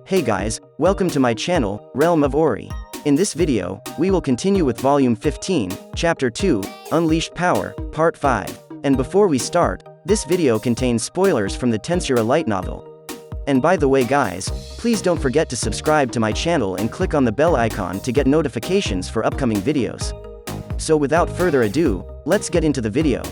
Hey guys, welcome to my channel, Realm of Ori. In this video, we will continue with Volume 15, Chapter 2, Unleashed Power, Part 5. And before we start, this video contains spoilers from the Tensura Light Novel. And by the way guys, please don't forget to subscribe to my channel and click on the bell icon to get notifications for upcoming videos. So without further ado, let's get into the video.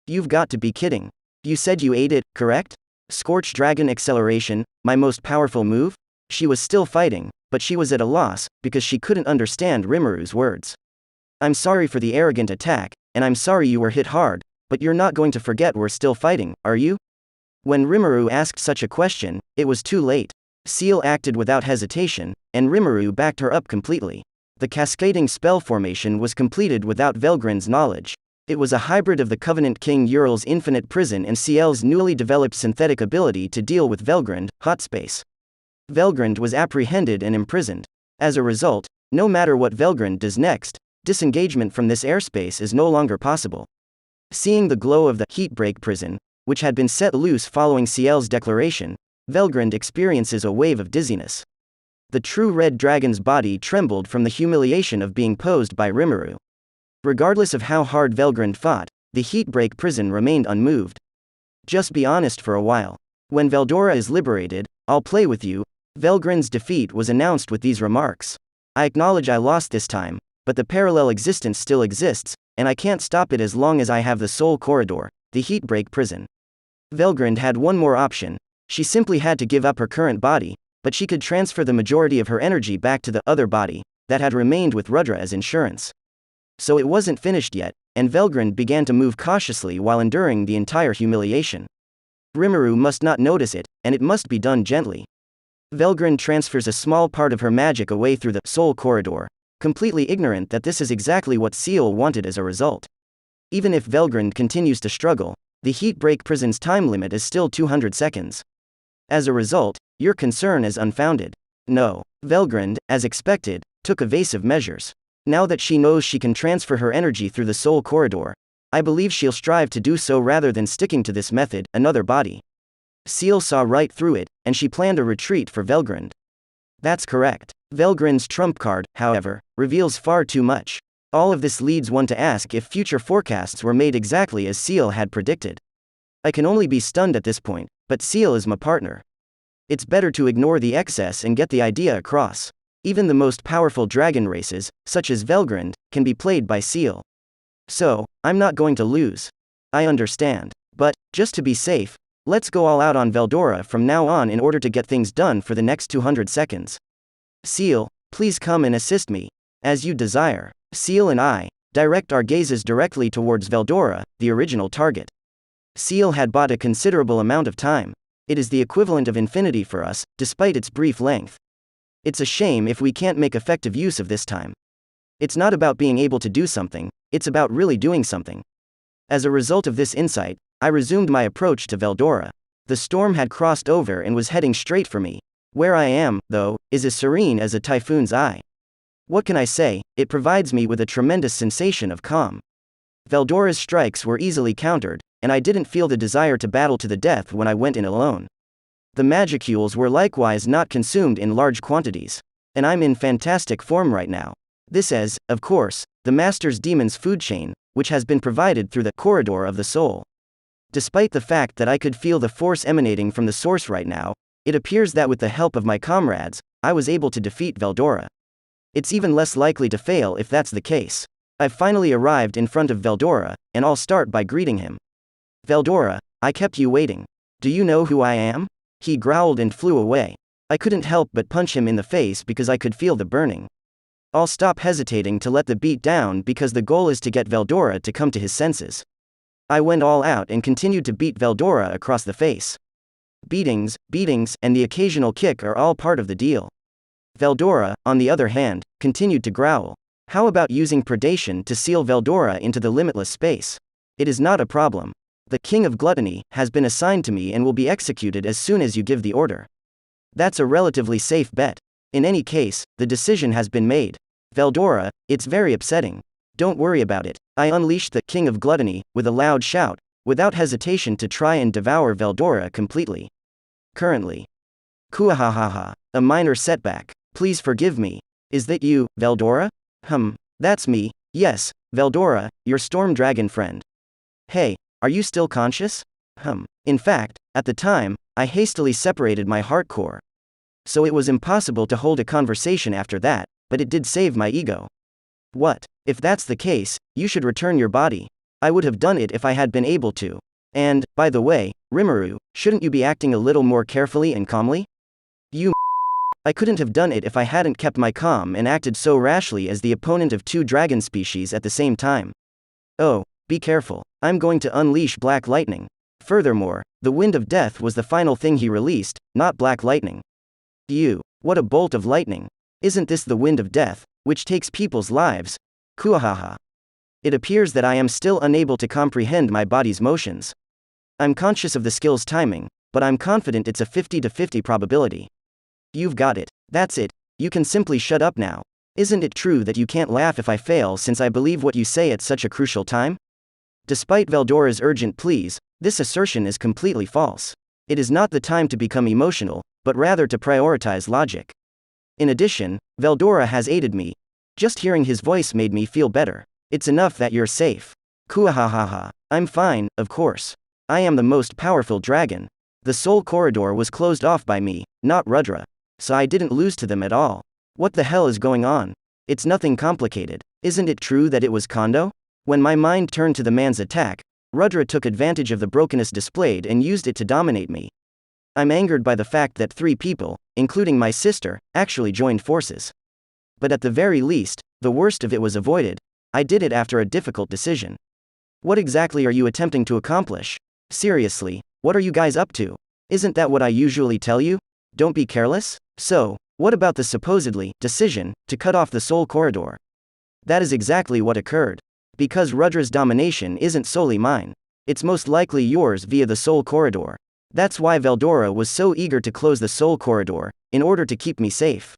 You've got to be kidding. You said you ate it, correct? Scorch Dragon Acceleration, my most powerful move? She was still fighting, but she was at a loss, because she couldn't understand Rimuru's words. I'm sorry for the arrogant attack, and I'm sorry you were hit hard, but you're not going to forget we're still fighting, are you? When Rimuru asked such a question, it was too late. Ciel acted without hesitation, and Rimuru backed her up completely. The cascading spell formation was completed without Velgryn's knowledge. It was a hybrid of the Covenant King Uriel's infinite prison and Ciel's newly developed synthetic ability to deal with Velgrynd, hot space. Velgrynd was apprehended and imprisoned. As a result, no matter what Velgrynd does next, disengagement from this airspace is no longer possible. Seeing the glow of the Heatbreak Prison, which had been set loose following Ciel's declaration, Velgrynd experiences a wave of dizziness. The true red dragon's body trembled from the humiliation of being posed by Rimuru. Regardless of how hard Velgrynd fought, the Heatbreak Prison remained unmoved. Just be honest for a while. When Veldora is liberated, I'll play with you. Velgrynd's defeat was announced with these remarks. I acknowledge I lost this time, but the parallel existence still exists, and I can't stop it as long as I have the Soul Corridor, the Heatbreak Prison. Velgrynd had one more option. She simply had to give up her current body, but she could transfer the majority of her energy back to the other body, that had remained with Rudra as insurance. So it wasn't finished yet, and Velgrynd began to move cautiously while enduring the entire humiliation. Rimuru must not notice it, and it must be done gently. Velgrynd transfers a small part of her magic away through the Soul Corridor, completely ignorant that this is exactly what Ciel wanted as a result. Even if Velgrynd continues to struggle, the Heatbreak Prison's time limit is still 200 seconds. As a result, your concern is unfounded. No, Velgrynd, as expected, took evasive measures. Now that she knows she can transfer her energy through the Soul Corridor, I believe she'll strive to do so rather than sticking to this method, another body. Ciel saw right through it, and she planned a retreat for Velgrynd. That's correct. Velgrynd's trump card, however, reveals far too much. All of this leads one to ask if future forecasts were made exactly as Ciel had predicted. I can only be stunned at this point, but Ciel is my partner. It's better to ignore the excess and get the idea across. Even the most powerful dragon races, such as Velgrynd, can be played by Ciel. So, I'm not going to lose. I understand. But, just to be safe, let's go all out on Veldora from now on in order to get things done for the next 200 seconds. Ciel, please come and assist me. As you desire. Ciel and I direct our gazes directly towards Veldora, the original target. Ciel had bought a considerable amount of time. It is the equivalent of infinity for us, despite its brief length. It's a shame if we can't make effective use of this time. It's not about being able to do something, it's about really doing something. As a result of this insight, I resumed my approach to Veldora. The storm had crossed over and was heading straight for me. Where I am, though, is as serene as a typhoon's eye. What can I say? It provides me with a tremendous sensation of calm. Veldora's strikes were easily countered, and I didn't feel the desire to battle to the death when I went in alone. The magicules were likewise not consumed in large quantities. And I'm in fantastic form right now. This is, of course, the Master's Demon's food chain, which has been provided through the Corridor of the Soul. Despite the fact that I could feel the force emanating from the source right now, it appears that with the help of my comrades, I was able to defeat Veldora. It's even less likely to fail if that's the case. I've finally arrived in front of Veldora, and I'll start by greeting him. Veldora, I kept you waiting. Do you know who I am? He growled and flew away. I couldn't help but punch him in the face because I could feel the burning. I'll stop hesitating to let the beat down because the goal is to get Veldora to come to his senses. I went all out and continued to beat Veldora across the face. Beatings, and the occasional kick are all part of the deal. Veldora, on the other hand, continued to growl. How about using predation to seal Veldora into the limitless space? It is not a problem. The King of Gluttony has been assigned to me and will be executed as soon as you give the order. That's a relatively safe bet. In any case, the decision has been made. Veldora, it's very upsetting. Don't worry about it. I unleashed the King of Gluttony, with a loud shout, without hesitation to try and devour Veldora completely. Currently, Kuahahaha. A minor setback. Please forgive me. Is that you, Veldora? That's me. Yes, Veldora, your storm dragon friend. Hey, are you still conscious? In fact, at the time, I hastily separated my heart core. So it was impossible to hold a conversation after that, but it did save my ego. What? If that's the case, you should return your body. I would have done it if I had been able to. And, by the way, Rimuru, shouldn't you be acting a little more carefully and calmly? I couldn't have done it if I hadn't kept my calm and acted so rashly as the opponent of two dragon species at the same time. Oh, be careful. I'm going to unleash black lightning. Furthermore, the wind of death was the final thing he released, not black lightning. What a bolt of lightning. Isn't this the wind of death, which takes people's lives? Kuahaha. It appears that I am still unable to comprehend my body's motions. I'm conscious of the skill's timing, but I'm confident it's a 50-50 probability. You've got it. That's it. You can simply shut up now. Isn't it true that you can't laugh if I fail since I believe what you say at such a crucial time? Despite Veldora's urgent pleas, this assertion is completely false. It is not the time to become emotional, but rather to prioritize logic. In addition, Veldora has aided me. Just hearing his voice made me feel better. It's enough that you're safe. Kuahahaha. I'm fine, of course. I am the most powerful dragon. The soul corridor was closed off by me, not Rudra. So I didn't lose to them at all. What the hell is going on? It's nothing complicated. Isn't it true that it was Kondo? When my mind turned to the man's attack, Rudra took advantage of the brokenness displayed and used it to dominate me. I'm angered by the fact that 3 people, including my sister, actually joined forces. But at the very least, the worst of it was avoided. I did it after a difficult decision. What exactly are you attempting to accomplish? Seriously, what are you guys up to? Isn't that what I usually tell you? Don't be careless? So, what about the supposedly decision to cut off the soul corridor? That is exactly what occurred. Because Rudra's domination isn't solely mine. It's most likely yours via the soul corridor. That's why Veldora was so eager to close the soul corridor, in order to keep me safe.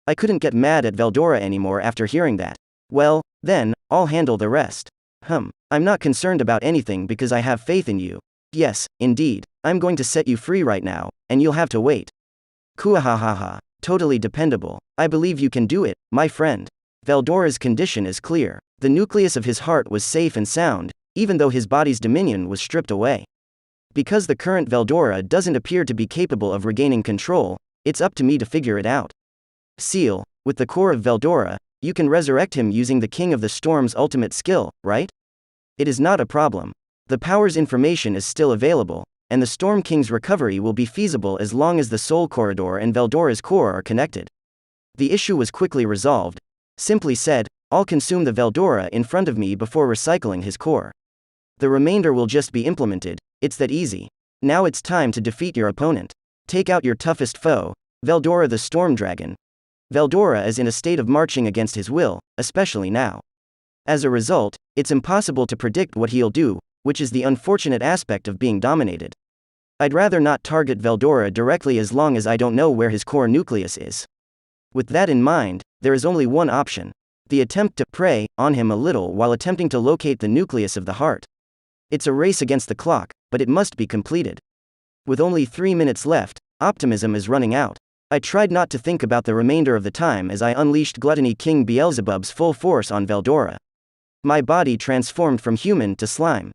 I couldn't get mad at Veldora anymore after hearing that. Well, then, I'll handle the rest. I'm not concerned about anything because I have faith in you. Yes, indeed, I'm going to set you free right now, and you'll have to wait. Kuahahaha. Totally dependable. I believe you can do it, my friend. Veldora's condition is clear. The nucleus of his heart was safe and sound, even though his body's dominion was stripped away. Because the current Veldora doesn't appear to be capable of regaining control, it's up to me to figure it out. Ciel, with the core of Veldora, you can resurrect him using the King of the Storm's ultimate skill, right? It is not a problem. The power's information is still available, and the Storm King's recovery will be feasible as long as the Soul Corridor and Veldora's core are connected. The issue was quickly resolved. Simply said, I'll consume the Veldora in front of me before recycling his core. The remainder will just be implemented. It's that easy. Now it's time to defeat your opponent. Take out your toughest foe, Veldora the Storm Dragon. Veldora is in a state of marching against his will, especially now. As a result, it's impossible to predict what he'll do, which is the unfortunate aspect of being dominated. I'd rather not target Veldora directly as long as I don't know where his core nucleus is. With that in mind, there is only one option. The attempt to prey on him a little while attempting to locate the nucleus of the heart. It's a race against the clock, but it must be completed. With only 3 minutes left, optimism is running out. I tried not to think about the remainder of the time as I unleashed Gluttony King Beelzebuth's full force on Veldora. My body transformed from human to slime.